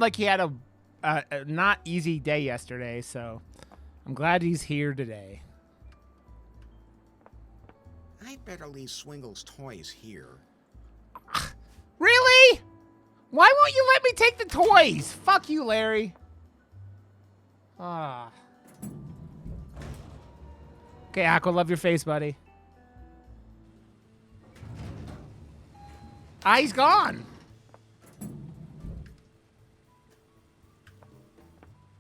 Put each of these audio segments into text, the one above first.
like he had a not easy day yesterday, so I'm glad he's here today. I'd better leave Swingle's toys here. Really? Why won't you let me take the toys? Fuck you, Larry. Ah. Okay, Aqua, love your face, buddy. Ah, he's gone.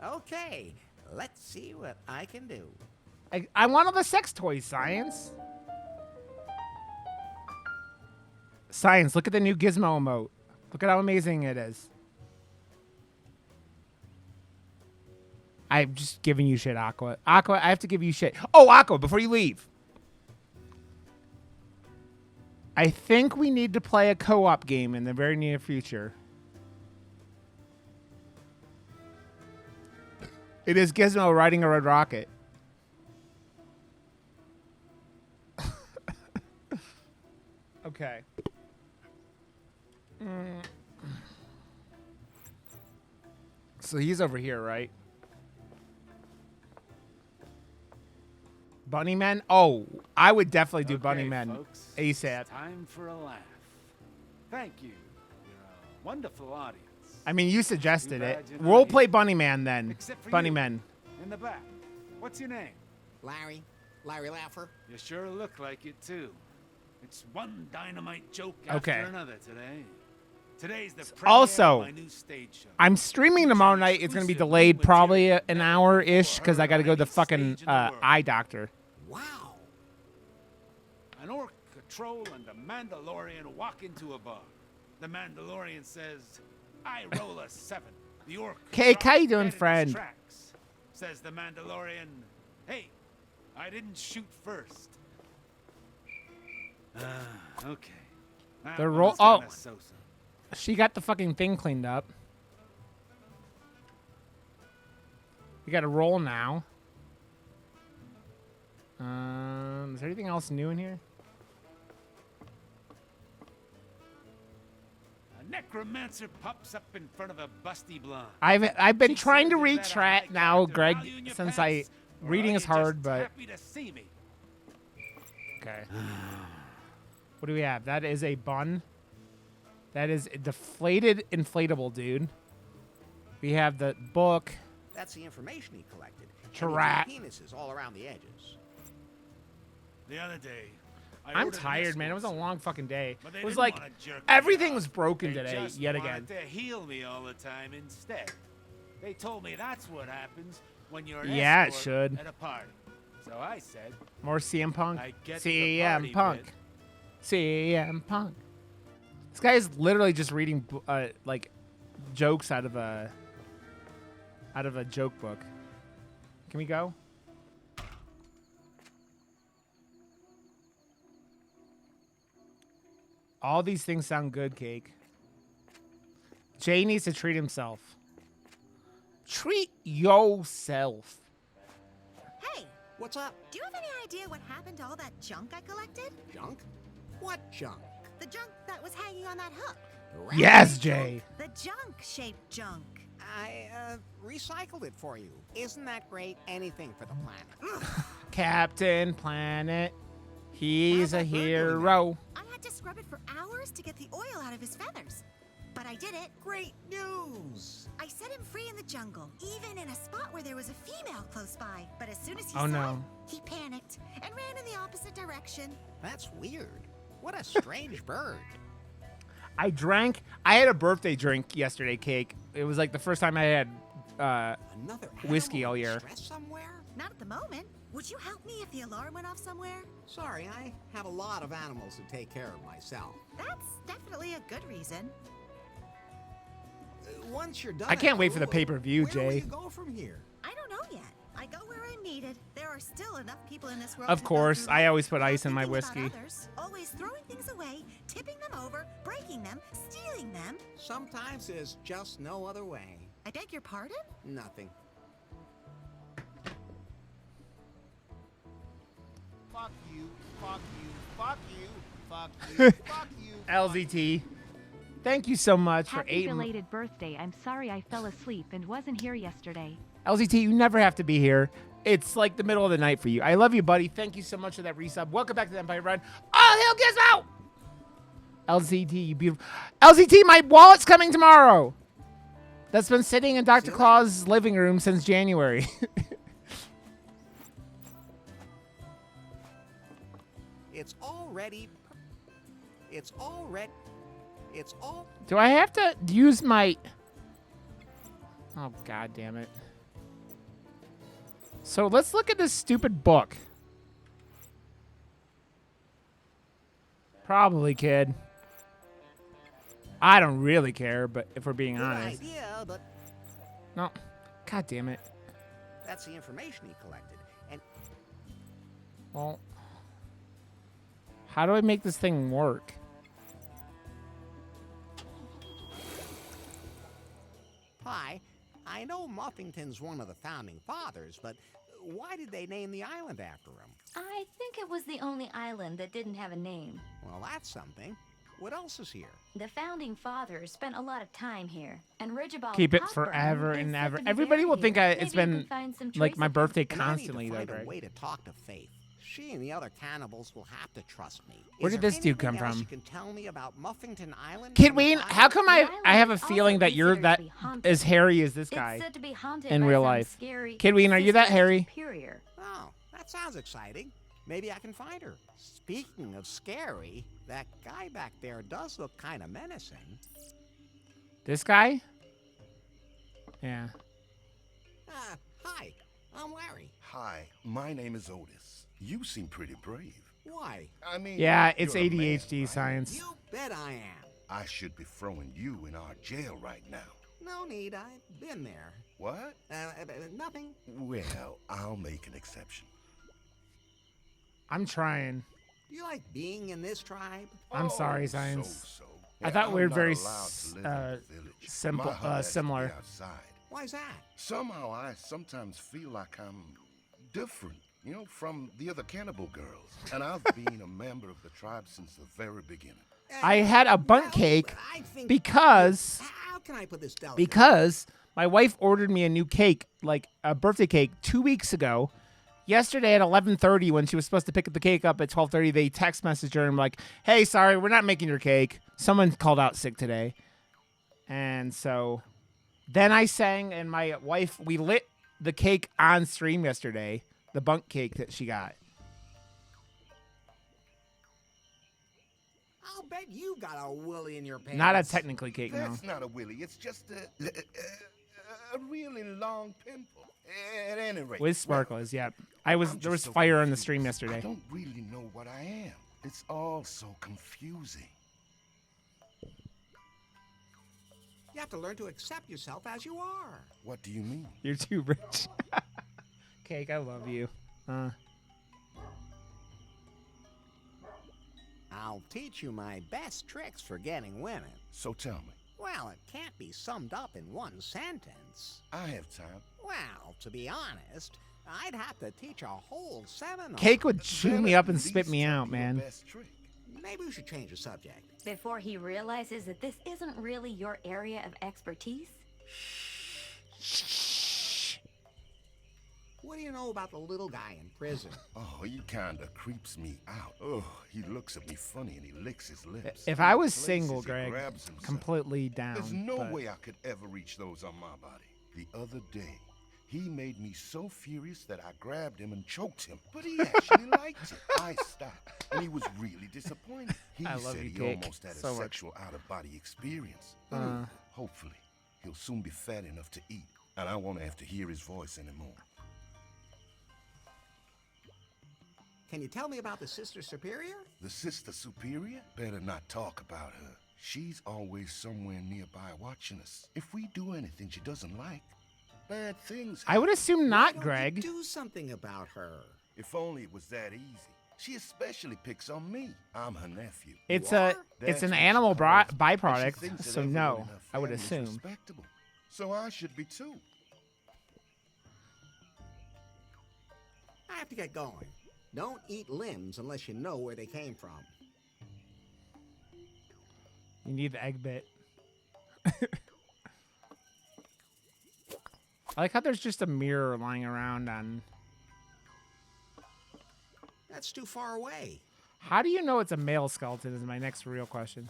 Okay, let's see what I can do. I want all the sex toys, Science. Science, look at the new Gizmo emote. Look at how amazing it is. I'm just giving you shit, Aqua. Aqua, I have to give you shit. Oh, Aqua, before you leave. I think we need to play a co-op game in the very near future. It is Gizmo riding a red rocket. Okay. So he's over here, right? Bunnymen? Oh, I would definitely do Bunnymen ASAP. Time for a laugh. Thank you. You're a wonderful audience. I mean, you suggested it. We'll play Bunnyman then. Bunnymen. In the back. What's your name? Larry Laffer. You sure look like it too. It's one dynamite joke after another today. Today's the premiere of my new stage show. I'm streaming tomorrow night. It's going to be delayed probably an hour-ish because I got to go to the fucking eye doctor. Wow. An orc, a troll, and a Mandalorian walk into a bar. The Mandalorian says, I roll a 7. The orc Cake, how you doing, dead in his friend? tracks. Says the Mandalorian, hey, I didn't shoot first. Okay. The roll. Oh, she got the fucking thing cleaned up. We got a roll now. Is there anything else new in here? A necromancer pops up in front of a busty blonde. I've been trying to read chat now, Greg, since reading is hard, but okay. What do we have? That is a bun. That is a deflated inflatable, dude. We have the book. That's the information he collected. Trap. Penises all around the edges. The other day, I'm tired, man. It was a long fucking day. It was like everything was broken today, yet again. They heal me all the time instead. They told me that's what happens when you're an yeah, it escort should. at a party. So I said, more CM Punk. CM CM Punk. CM Punk. This guy is literally just reading like jokes out of a joke book. Can we go? All these things sound good, Cake. Jay needs to treat himself. Treat yourself. Hey, what's up? Do you have any idea what happened to all that junk I collected? Junk? What junk? The junk that was hanging on that hook. Yes, Jay. The junk-shaped junk. I recycled it for you. Isn't that great? Anything for the planet. Captain Planet. He's a hero. I had to scrub it for hours to get the oil out of his feathers. But I did it. Great news. I set him free in the jungle, even in a spot where there was a female close by. But as soon as he Oh, saw no. it, he panicked and ran in the opposite direction. That's weird. What a strange bird. I had a birthday drink yesterday, Cake. It was like the first time I had Another whiskey all year. Somewhere? Not at the moment. Would you help me if the alarm went off somewhere? Sorry, I have a lot of animals to take care of myself. That's definitely a good reason. Once you're done, I can't wait for the pay-per-view, Jay. Where will you go from here? I don't know yet. I go where I'm needed. There are still enough people in this world. Of to go course, through I life always put without ice in my thinking about whiskey. others, always throwing things away, tipping them over, breaking them, stealing them. Sometimes there's just no other way. I beg your pardon? Nothing. Fuck you, fuck you, fuck you, fuck you, fuck you. LZT. Thank you so much for Happy 8 belated birthday. I'm sorry I fell asleep and wasn't here yesterday. LZT, you never have to be here. It's like the middle of the night for you. I love you, buddy. Thank you so much for that resub. Welcome back to the Empire Run. Oh, hell, Gizmo! LZT, you beautiful. LZT, my wallet's coming tomorrow. That's been sitting in Dr. Claus' living room since January. It's already. It's already. It's all. Do I have to use my... Oh, God damn it. So let's look at this stupid book. Probably, kid. I don't really care, but if we're being Good honest. idea, but No. God damn it. that's the information he collected. And Well, how do I make this thing work? Pi, I know Muffington's one of the founding fathers, but why did they name the island after him? I think it was the only island that didn't have a name. Well, that's something. What else is here? The founding fathers spent a lot of time here, and Ridgeabald Keep it Cockburn forever is and said ever. to be Everybody will buried think here. it's Maybe you been can find some like trace my of birthday And I need constantly, to though, find a Greg. way to talk to Faith. She and the other cannibals will have to trust me. Where Is did there this dude come anything else from? You can tell me about Muffington Island? Kid and the Ween, fire? how come The I island have a is feeling also that you're considered that to be haunted. as hairy as this It's guy said to be haunted in by real some life? scary Kid Ween, are you that sister hairy? superior. Oh, that sounds exciting. Maybe I can find her. Speaking of scary, that guy back there does look kind of menacing. This guy? Yeah. Hi, I'm Larry. Hi, my name is Otis. You seem pretty brave. Why? I mean, Yeah, it's you're a man, ADHD right? science. You bet I am. I should be throwing you in our jail right now. No need, I've been there. What? Nothing. Well, I'll make an exception. I'm trying. Do you like being in this tribe? I'm sorry, Oh, Science. So. I thought we were I'm not very allowed to live in the village. simple- My hut has to be similar. outside. Why's that? Somehow I sometimes feel like I'm different, you know, from the other cannibal girls. And I've been a member of the tribe since the very beginning. I had a bunt cake I think because How can I put this delicate? because my wife ordered me a new cake, like a birthday cake, 2 weeks ago. Yesterday at 11:30, when she was supposed to pick the cake up at 12:30, they text messaged her and like, "Hey, sorry, we're not making your cake. Someone called out sick today." And so then I sang, and my wife, we lit the cake on stream yesterday, the bunk cake that she got. I'll bet you got a willy in your pants. Not a technically cake, no. That's not a willy. It's just a really long pimple. At any rate. With sparklers, yeah. There was so fire on the confused. stream I yesterday. don't really know what I am. It's all so confusing. You have to learn to accept yourself as you are. What do you mean? You're too rich. Cake, I love you. I'll teach you my best tricks for getting women. So tell me. Well, it can't be summed up in one sentence. I have time. Well, to be honest, I'd have to teach a whole seminar. Cake would chew Then me at up and spit least me tell out, me your man. best trick. Maybe we should change the subject. Before he realizes that this isn't really your area of expertise. What do you know about the little guy in prison? Oh, he kinda creeps me out. Oh, he looks at me funny and he licks his lips. If I was Places single, he Greg, grabs himself. completely down. There's no but- way I could ever reach those on my body. The other day, he made me so furious that I grabbed him and choked him. But he actually liked it. I stopped, and he was really disappointed. He I love said you, he Cake, almost had so a much. sexual out-of-body experience. Hopefully, he'll soon be fat enough to eat, and I won't have to hear his voice anymore. Can you tell me about the Sister Superior? The Sister Superior? Better not talk about her. She's always somewhere nearby watching us. If we do anything she doesn't like, bad things I would assume not, Why don't Greg. you do something about her. If only it was that easy. She especially picks on me. I'm her nephew. It's You a are? it's That's an what she animal calls it. And she byproduct, thinks that so everyone no, in her I would family's assume. respectable. So I should be too. I have to get going. Don't eat limbs unless you know where they came from. You need the egg bit. I like how there's just a mirror lying around on... That's too far away. How do you know it's a male skeleton is my next real question.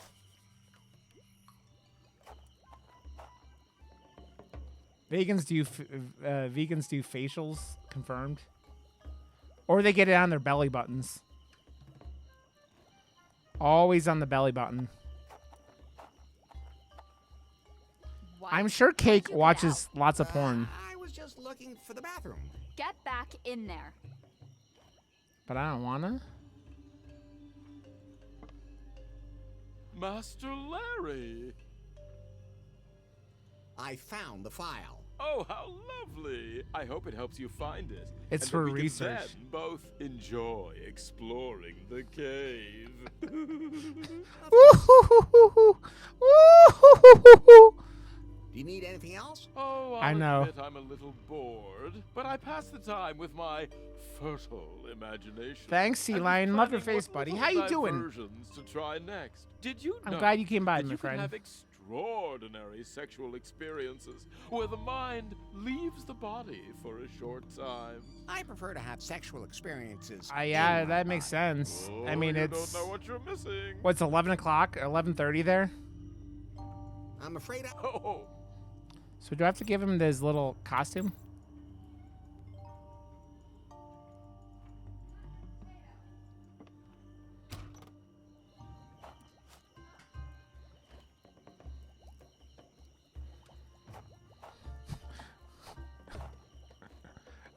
Vegans do facials, confirmed. Or they get it on their belly buttons. Always on the belly button. What? I'm sure Cake Why'd you get watches lots of porn, I was just looking for the bathroom. Get back in there. but I don't wanna. Master Larry! I found the file. Oh, how lovely! I hope it helps you find it. It's and for that we research. Can then both enjoy exploring the cave. Do you need anything else? Oh, I I'll know. admit I'm a little bored, but I pass the time with my fertile imagination. Thanks, Sea and Lion. Love your planning face, what buddy. little How you doing? diversions to try next. Did you I'm know glad you came by, that my you friend. can have extraordinary sexual experiences where the mind leaves the body for a short time? I prefer to have sexual experiences. Yeah, in my that makes body. sense. Oh, I mean, you it's... don't know what you're missing. What's 11 o'clock? 11:30 there? I'm afraid I... Oh, So do I have to give him this little costume?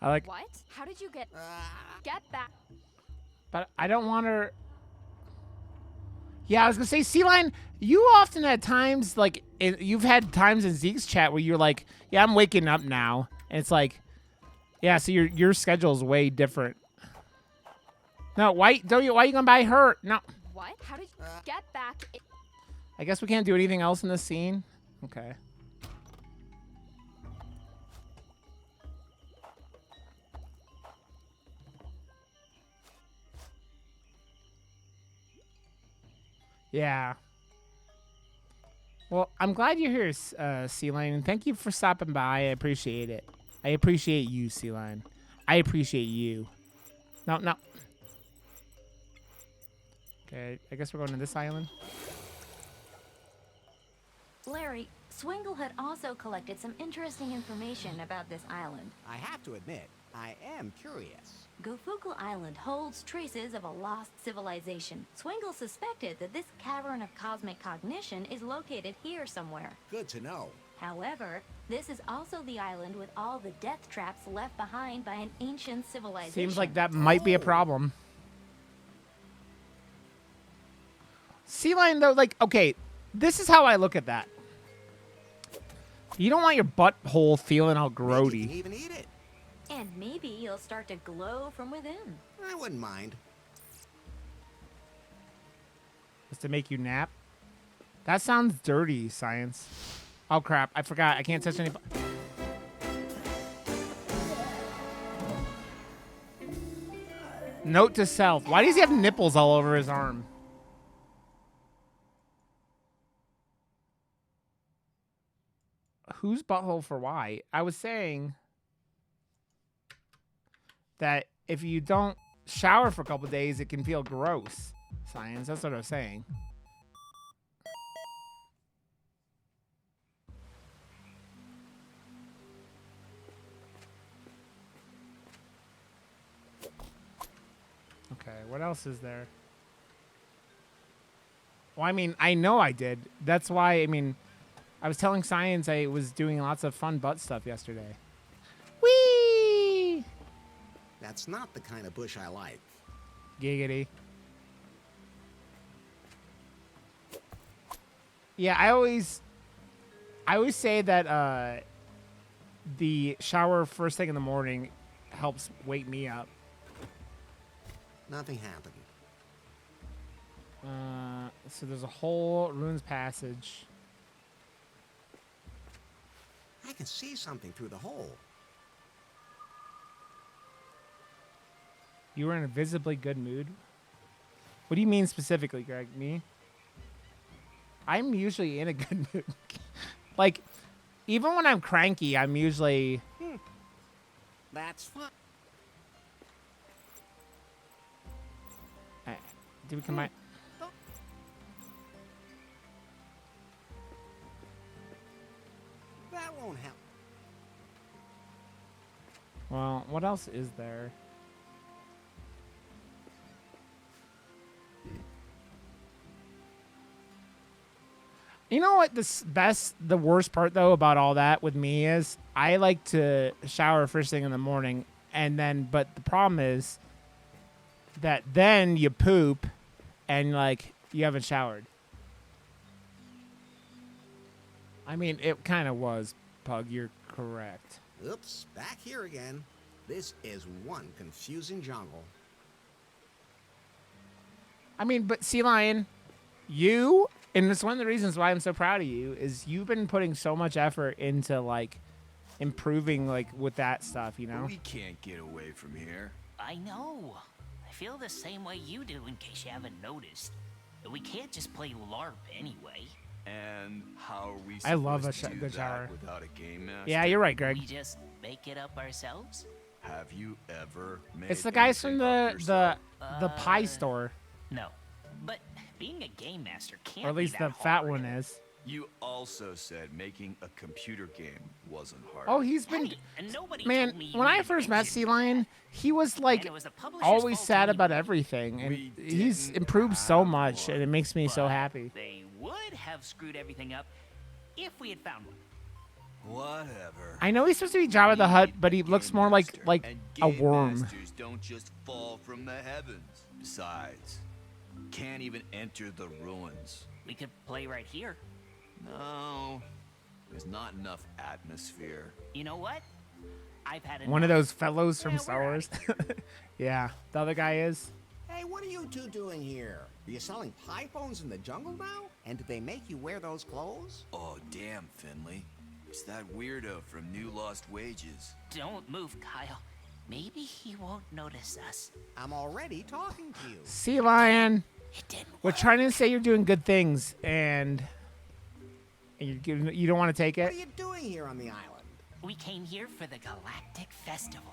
I like... What? How did you get... Uh, Get back. But I don't want her... Yeah, I was going to say, Sea Lion, you often had times, like, you've had times in Zeke's chat where you're like, yeah, I'm waking up now. And it's like, yeah, so your schedule's way different. No, why are you going to buy her? No. What? How did you... Get back. I guess we can't do anything else in this scene. Okay. Yeah. Well, I'm glad you're here, Sea Lion, and thank you for stopping by. I appreciate it. I appreciate you, Sea Lion. I appreciate you. No, no. Okay, I guess we're going to this island. Larry, Swingle had also collected some interesting information about this island. I have to admit, I am curious. Gofukal Island holds traces of a lost civilization. Swingle suspected that this cavern of cosmic cognition is located here somewhere. Good to know. However, this is also the island with all the death traps left behind by an ancient civilization. Seems like that might be a problem. Sea Lion, though, like, okay, this is how I look at that. You don't want your butthole feeling all Maybe you grody. can even eat it. And maybe you'll start to glow from within. I wouldn't mind. Just to make you nap? That sounds dirty, Science. Oh, crap. I forgot. I can't touch any... Note to self. Why does he have nipples all over his arm? Whose butthole for why? I was saying that if you don't shower for a couple days, it can feel gross. Science, that's what I was saying. Okay, what else is there? Well, I mean, I know I did. That's why, I mean, I was telling Science I was doing lots of fun butt stuff yesterday. Whee! That's not the kind of bush I like. Giggity. Yeah, I always say that the shower first thing in the morning helps wake me up. Nothing happened. So there's a whole ruins passage. I can see something through the hole. You were in a visibly good mood. What do you mean specifically, Greg? Me? I'm usually in a good mood. Like, even when I'm cranky, I'm usually... That's fine. Did we combine? That won't help. Well, what else is there? You know what the worst part though about all that with me is I like to shower first thing in the morning but the problem is that then you poop and like you haven't showered. I mean, it kind of was, Pug. You're correct. Oops, back here again. This is one confusing jungle. I mean, but Sea Lion, you, and it's one of the reasons why I'm so proud of you, is you've been putting so much effort into, like, improving, like, with that stuff, you know? We can't get away from here. I know. I feel the same way you do, in case you haven't noticed. We can't just play LARP anyway. And how are we I love supposed a to do good that shower. without a game master? Yeah, you're right, Greg. We just make it up ourselves? Have you ever made It's the guys from anything up the pie store. No. But being a game master can't Or at least be the that fat hard. one is. You also said making a computer game wasn't hard. Oh, he's been... Hey, and nobody Man, told me you when I even first met mentioned Sea Lion, he was, like, And it was the publisher's always fault sad about anyway. everything. And We he's didn't improved so have much, one. and it makes me so But happy. They would have screwed everything up if we had found one. Whatever. I know he's supposed to be Jabba the Hutt, but he Game looks more like master. And a game worm. masters don't just fall from the heavens. Besides, can't even enter the ruins. We could play right here. No, there's not enough atmosphere. You know what? I've had One of enough. those fellows from Yeah, Star we're Wars. Yeah, the other guy is. Hey, what are you two doing here? Are you selling pie phones in the jungle now? And did they make you wear those clothes? Oh, damn, Finley. It's that weirdo from New Lost Wages. Don't move, Kyle. Maybe he won't notice us. I'm already talking to you. Sea Lion, It didn't we're work. trying to say you're doing good things, and you don't want to take What it? are you doing here on the island? We came here for the Galactic Festival.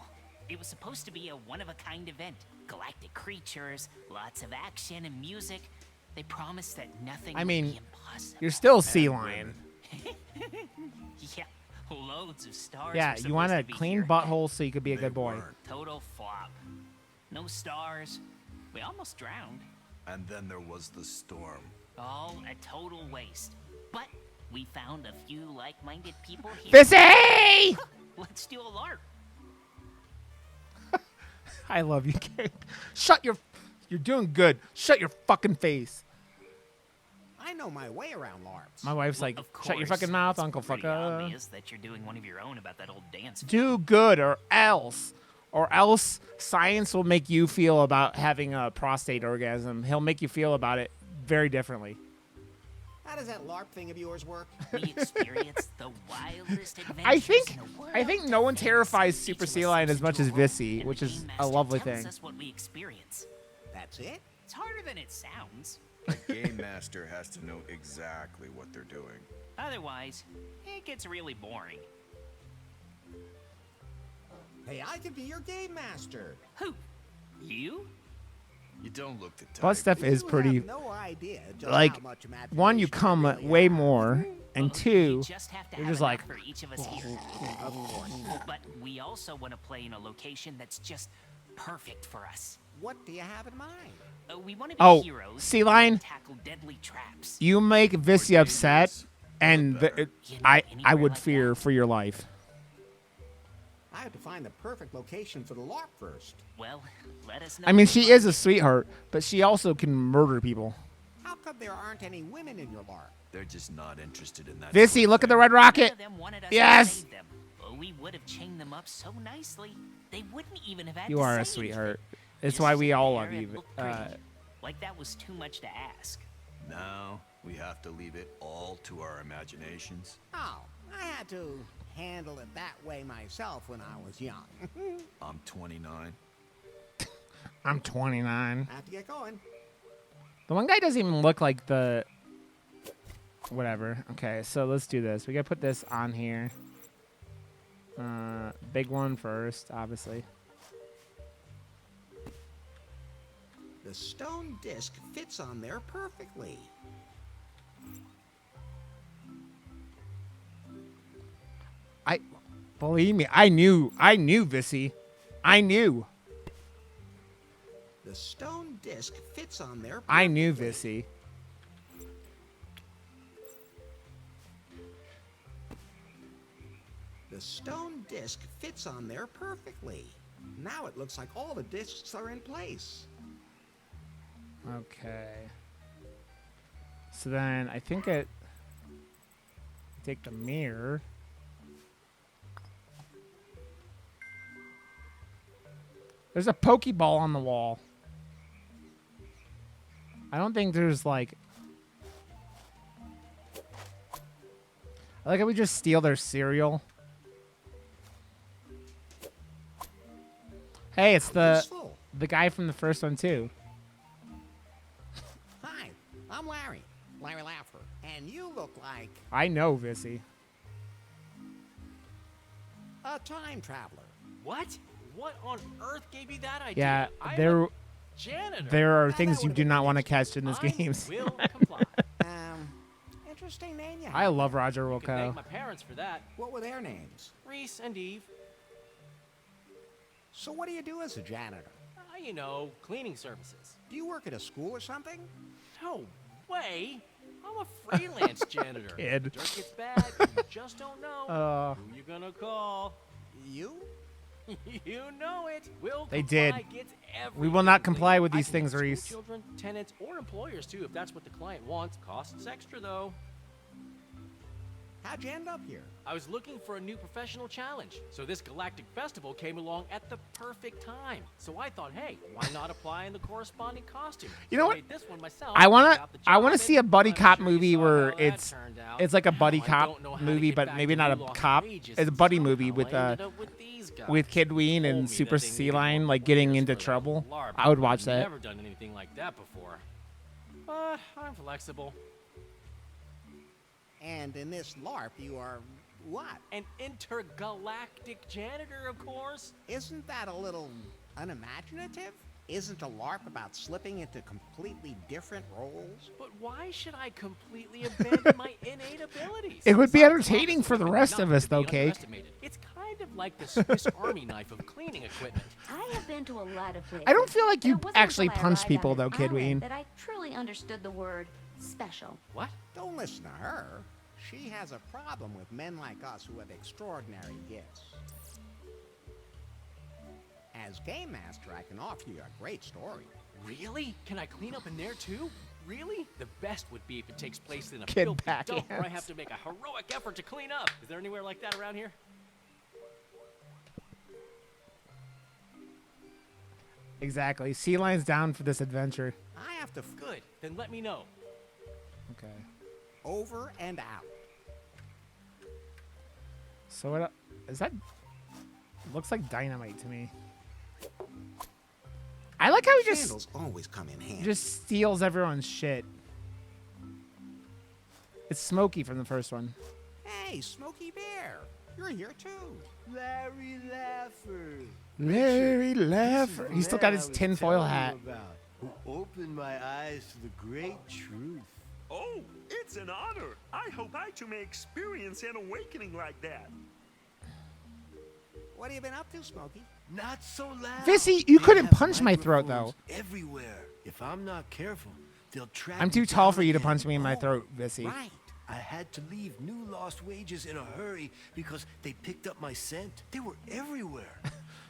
It was supposed to be a one-of-a-kind event. Galactic creatures, lots of action and music. They promised that nothing I mean, would be impossible. You're still Sea Lion. Yeah, loads of stars. Yeah, were you want a supposed to be clean here. butthole so you could be a They good boy. weren't. Total flop. No stars. We almost drowned. And then there was the storm. All a total waste. But we found a few like-minded people here. Fissy! Let's do a LARP. I love you, Gabe. You're doing good. Shut your fucking face. I know my way around LARPs. My wife's like, Of shut your course, fucking mouth, it's Uncle pretty Fucker. obvious that you're doing one of your own about that old dance. Do good or else. Or else science will make you feel about having a prostate orgasm. He'll make you feel about it very differently. How does that LARP thing of yours work? We experienced the wildest adventures I think in the world. no one Then terrifies each Super of Sea us Lion steps as much into as a role, Vissy, and which the is game a master lovely tells thing. us what we experience. That's it? It's harder than it sounds. The game master has to know exactly what they're doing. Otherwise, it gets really boring. Hey, I could be your game master. Who? You? You don't look the type. Plus, stuff is You pretty. have no idea just Like, how much one, you imagination come really way have. more, and You two, just have to you're have just enough like, for each of us here. Of course. But we also want to play in a location that's just perfect for us. What do you have in mind? We want to be Oh, heroes. Sea Lion? and tackle deadly traps. you make Vissy upset, dangerous, and the better. I Anywhere would like fear that? for your life. I have to find the perfect location for the LARP first. Well, let us know. I mean, when she you is a find it. sweetheart, but she also can murder people. How come there aren't any women in your LARP? They're just not interested in that. Vissy, look at the red None rocket. of them wanted us Yes! to save them. Well, we would have chained them up so nicely, they wouldn't even have had You to are say a sweetheart. anything. It's Just why we all there love and you. looked pretty. Like that was too much to ask. Now we have to leave it all to our imaginations. Oh, I had to handle it that way myself when I was young. I'm 29. I'm 29. I have to get going. The one guy doesn't even look like the Whatever. Okay, so let's do this. We gotta put this on here. Big one first, obviously. The stone disc fits on there perfectly. Believe me, I knew, Vissy. I knew. The stone disc fits on there perfectly. I knew, Vissy. The stone disc fits on there perfectly. Now it looks like all the discs are in place. Okay. So then I think it. Take the mirror. There's a Pokeball on the wall. I don't think there's like. I like how we just steal their cereal. Hey, it's the guy from the first one too. Hi, I'm Larry Laffer, and you look like I know, Vissy. a time traveler. What? What on earth gave you that idea? Yeah, I'm there. a janitor. There are That things you would've do been not want to ridiculous. catch in this I games. will comply. Interesting name you have. I love Roger You can thank Wilco. my parents for that. What were their names? Reese and Eve. So what do you do as a janitor? You know, cleaning services. Do you work at a school or something? No way. I'm a freelance janitor. Kid. Dirt gets bad, you just don't know. Who you gonna call? You? You know it. Will They comply did. gets We will not everything comply with clean. these I can things, get school Reese. Children, tenants, or employers too, if that's what the client wants. Costs extra though. How'd you end up here? I was looking for a new professional challenge, so this galactic festival came along at the perfect time. So I thought, hey, why not apply in the corresponding costume? You know So I what? made this one myself, I wanna got the I job, see a and buddy I'm cop sure you movie saw where how that it's turned out. like a buddy Now I cop don't know how to movie, get but back maybe to not a New Lost cop. Wages, It's a and buddy somehow movie I with ended up with these guys. with Kid Ween Told and me Super that they Sea needed Lion more like getting players into for the trouble. LARP. I would watch I've that. never done anything like that before. But I'm flexible. And in this LARP, you are what? An intergalactic janitor, of course. Isn't that a little unimaginative? Isn't a LARP about slipping into completely different roles? But why should I completely abandon my innate abilities? It would be Besides, entertaining promise for the women rest not of us, to be though, Cake. underestimated. It's kind of like the Swiss Army knife of cleaning equipment. I have been to a lot of places. I don't feel like but you it wasn't actually until I punch arrived people, on though, an Kid island Ween. that I truly understood the word special. What? Don't listen to her. She has a problem with men like us who have extraordinary gifts. As game master, I can offer you a great story. Really? Can I clean up in there too? Really? The best would be if it takes place in a Kid filthy dump where I backhands. have to make a heroic effort to clean up. Is there anywhere like that around here? Exactly. Sea Lion's down for this adventure. I have to Good. Then let me know. Okay. over and out. So what is that? Looks like dynamite to me. I like how he Candles always come in handy. just steals everyone's shit. It's Smokey from the first one. Hey, Smokey Bear, you're here too. Larry Laffer. Larry This is Laffer. the He's still man got I his was tinfoil telling you hat. about, who opened my eyes to the great truth. Oh, it's an honor. I hope I too may experience an awakening like that. What have you been up to, Smokey? Not so loud. Vissy, you They couldn't have punch my throat, though. microphones everywhere. If I'm not careful, they'll track I'm me too tall down for you to again. punch me in my Oh, throat, Vissy. Right. I had to leave New Lost Wages in a hurry because they picked up my scent. They were everywhere.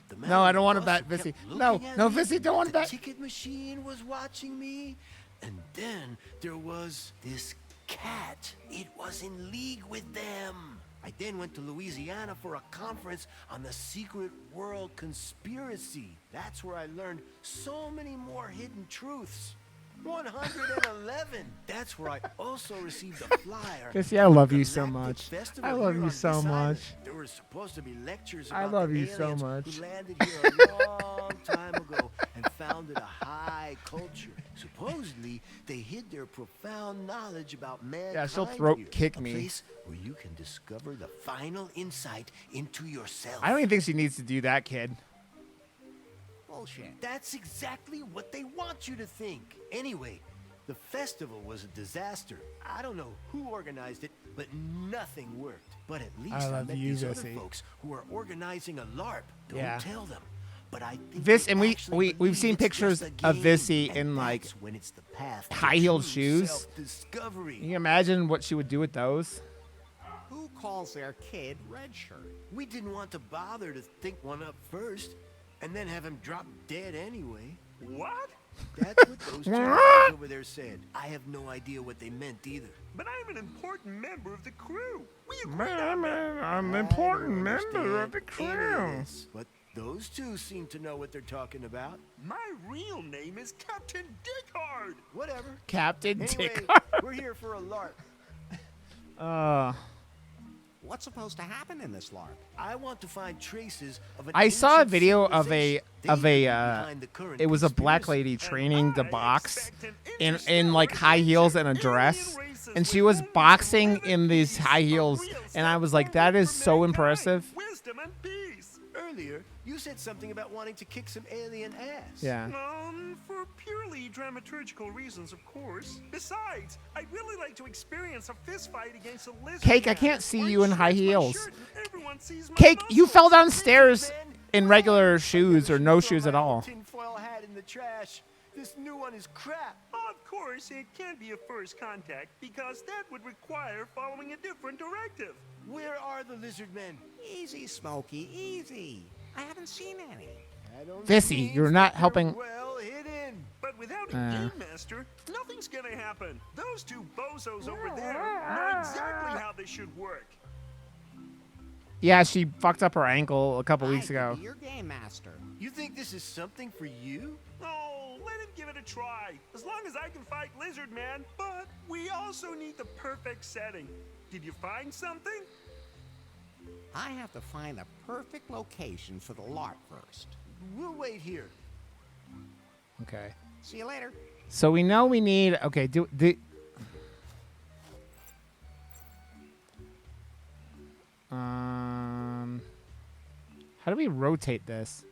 The man No, I on don't the want to bus bet, who kept Vissy. looking No, at no, me, Vissy, don't want to the bet. ticket machine was watching me. And then there was this cat. It was in league with them. I then went to Louisiana for a conference on the secret world conspiracy. That's where I learned so many more hidden truths. 111. That's where I also received a flyer. Vissy, I love you so Galactic much. Festival I love here you on so this much. island. There were supposed to be lectures I about love the you so aliens much. who landed here a long time ago and founded a high culture. Supposedly, they hid their profound knowledge about mankind. Yeah, she'll throat here. kick A me. place where you can discover the final insight into yourself. I don't even think she needs to do that, kid. Bullshit. That's exactly what they want you to think. Anyway, the festival was a disaster. I don't know who organized it, but nothing worked. But at least I love met you, these other Vissy. folks who are organizing a LARP. Don't Yeah. tell them. But I think This, they and actually we've seen believe it's pictures just of a game, Vissy and in like that's when it's the path to high-heeled true shoes. self-discovery. Can you imagine what she would do with those? Who calls their kid Red Shirt? We didn't want to bother to think one up first, and then have him drop dead anyway. What? That's what those two guys over there said. I have no idea what they meant either. But I'm an important member of the crew. We agreed Man, on that. I'm an I important don't member of the understand any crew. of this, but those two seem to know what they're talking about. My real name is Captain Dickhard. Whatever. Captain Anyway, Dickhard. we're here for a LARP. What's supposed to happen in this LARP? I want to find traces of an I saw a ancient video of a civilization. it was a black lady training to box in like high heels and a dress, and she was boxing in these high heels, and I was like, that is so impressive. Wisdom and peace. Earlier, you said something about wanting to kick some alien ass. Yeah. For purely dramaturgical reasons, of course. Besides, I'd really like to experience a fist fight against a lizard. Cake, I man. can't see One you in high shirt's my heels. shirt and everyone sees my Cake, you muscles. fell downstairs in regular shoes or no shoes at all. Tinfoil hat in the trash. This new one is crap. Of course, it can't be a first contact because that would require following a different directive. Where are the lizard men? Easy, Smokey, easy. I haven't seen any. I don't Vissy, mean you're not they're helping. Well hidden. But without a game master, nothing's gonna happen. Those two bozos over there know exactly how this should work. Yeah, she fucked up her ankle a couple weeks I could ago. be your game master. You think this is something for you? Oh, let him give it a try. As long as I can fight Lizard Man. But we also need the perfect setting. Did you find something? I have to find the perfect location for the LARP first. We'll wait here. Okay. See you later. So we know we need. Okay, how do we rotate this?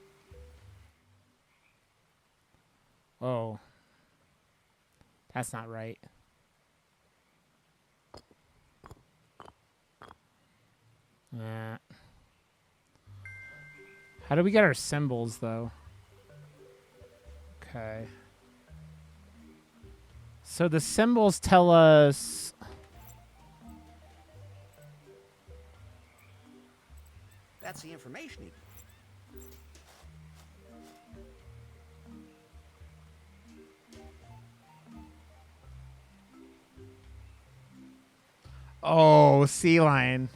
Oh. That's not right. How do we get our symbols, though? Okay. So the symbols tell us... That's the information you... Oh, sea lion.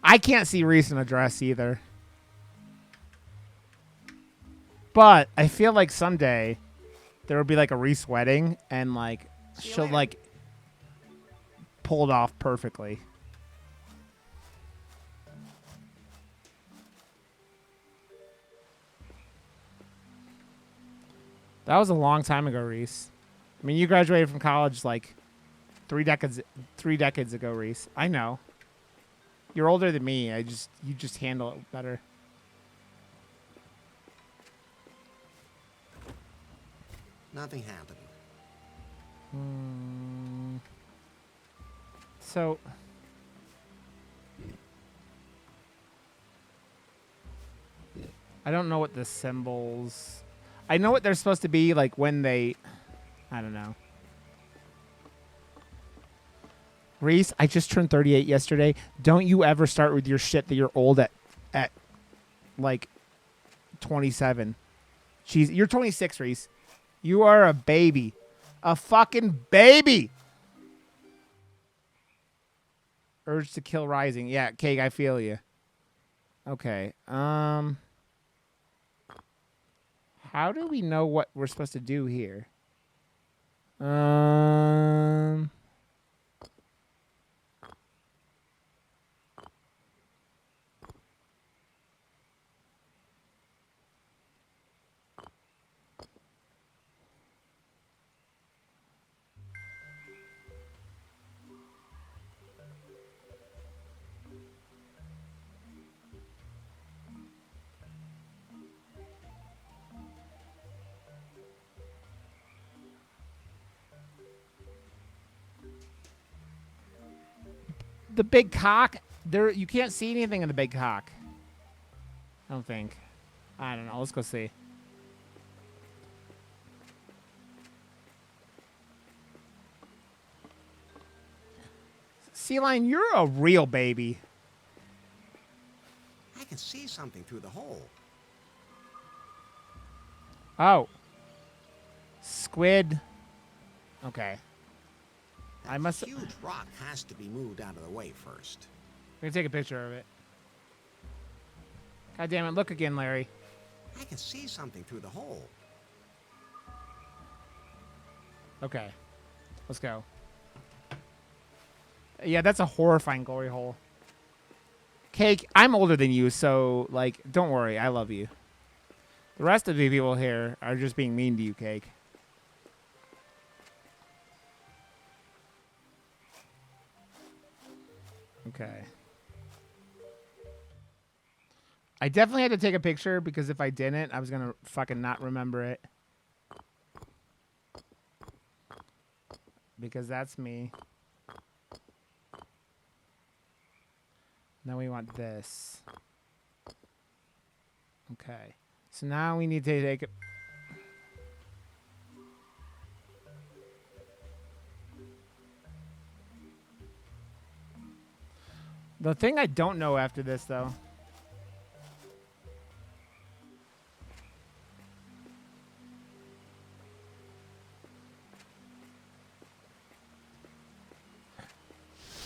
I can't see recent address either. But I feel like someday there will be like a Reese wedding and like she'll like pull it off perfectly. That was a long time ago, Reese. I mean, you graduated from college like 3 decades ago, Reese. I know. You're older than me. You just handle it better. Nothing happened. So I don't know what the symbols. I know what they're supposed to be like when they. I don't know. Reese, I just turned 38 yesterday. Don't you ever start with your shit that you're old at like 27. You're 26, Reese. You are a baby. A fucking baby. Urge to kill rising. Yeah, Cake, I feel you. Okay. How do we know what we're supposed to do here? Um. The big cock. There, you can't see anything in the big cock. I don't think. I don't know. Let's go see. Sea Lion, you're a real baby. I can see something through the hole. Oh. Squid. Okay. I must. Huge rock has to be moved out of the way first. We're gonna take a picture of it. God damn it! Look again, Larry. I can see something through the hole. Okay. Let's go. Yeah, that's a horrifying glory hole. Cake, I'm older than you, so, like, don't worry. I love you. The rest of the people here are just being mean to you, Cake. Okay. I definitely had to take a picture because if I didn't, I was going to fucking not remember it. Because that's me. Now we want this. Okay. So now we need to take it. The thing I don't know after this, though.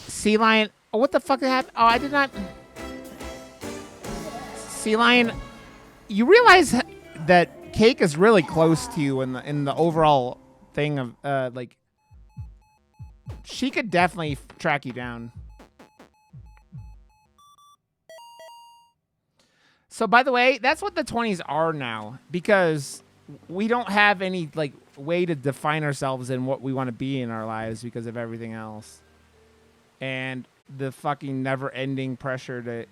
Sea Lion. Oh, what the fuck happened? Oh, I did not. Sea Lion, you realize that Cake is really close to you in the overall thing of like. She could definitely track you down. So, by the way, that's what the 20s are now, because we don't have any like way to define ourselves and what we want to be in our lives because of everything else. And the fucking never-ending pressure to